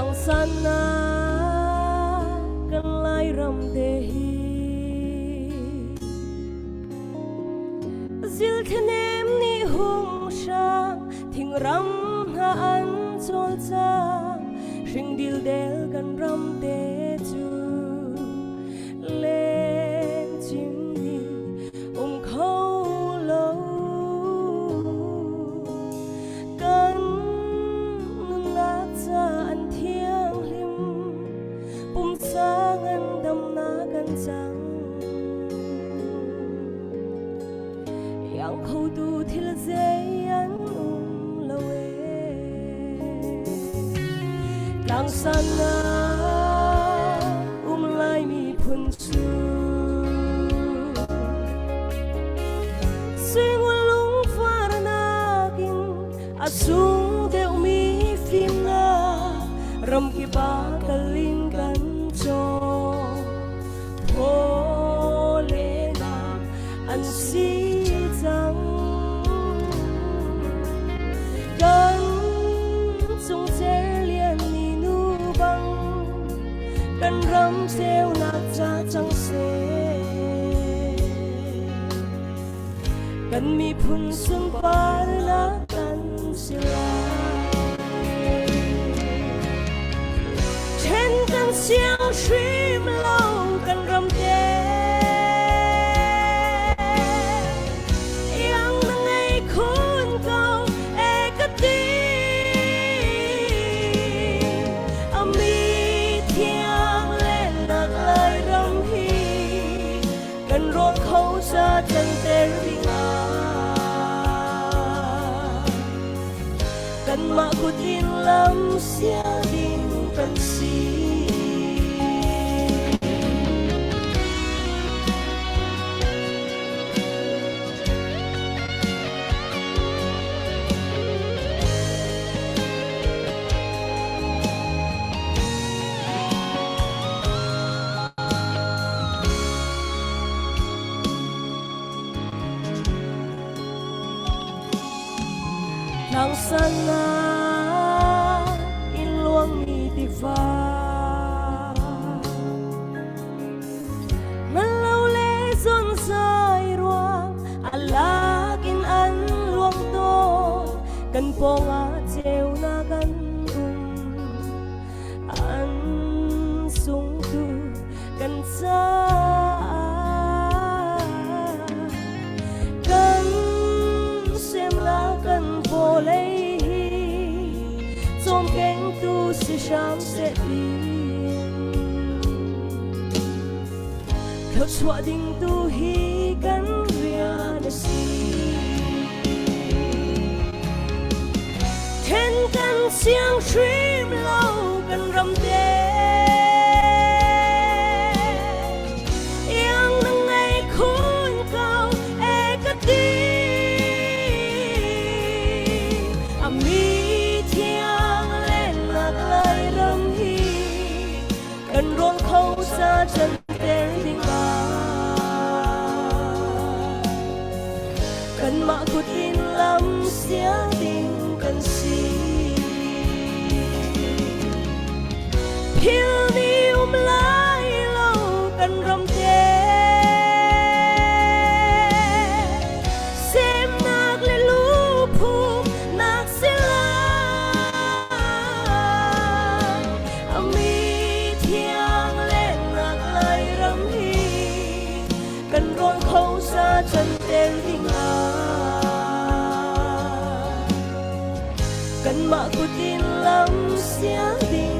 làng sana kan lai ram te hi zil thenem ni hung sang thing ram ha an chol cha ring dil del kan ram te chu lên chim ni khâu lo kan na cha an thiang lim pum sang an dam na kan chang yang khâu tu thil zai an lo e lang sana lai mi phun su sing lung far na kin asung de mi phim na ram ki ba kaling kan cho ho le na an si chang kan chung che lian ni nu bang kan ram seo na cha chang se kan mi phun sung par na kan sila chen kan xiao shrim lâu kan ram te yang na ngay khôn câu e ka ti ami kan rong khâu sa chân te ring a kan ma ku tin lam sia ding kan si lang sana in luang mi ti fa nan lâu lê zon sai ruang alakin an luang to kan ponga cheu na kan an sung tu kan sa kan sem la kan lấy trong cánh tu si sham sẽ đi theo chua đình tu hi kan ria na si ten kan siang shrim lâu kan ram te yang na ngay khôn câu e ka ti mi thiang lên lạc lại ram hi kan rong khâu sa chân te ding ba kan ma ku tin lam sia ding kan si phil ni lai lâu kan ram te xem nak le lu phum nak se khâu sa chân te ring a kan ma ku tin lam sia ding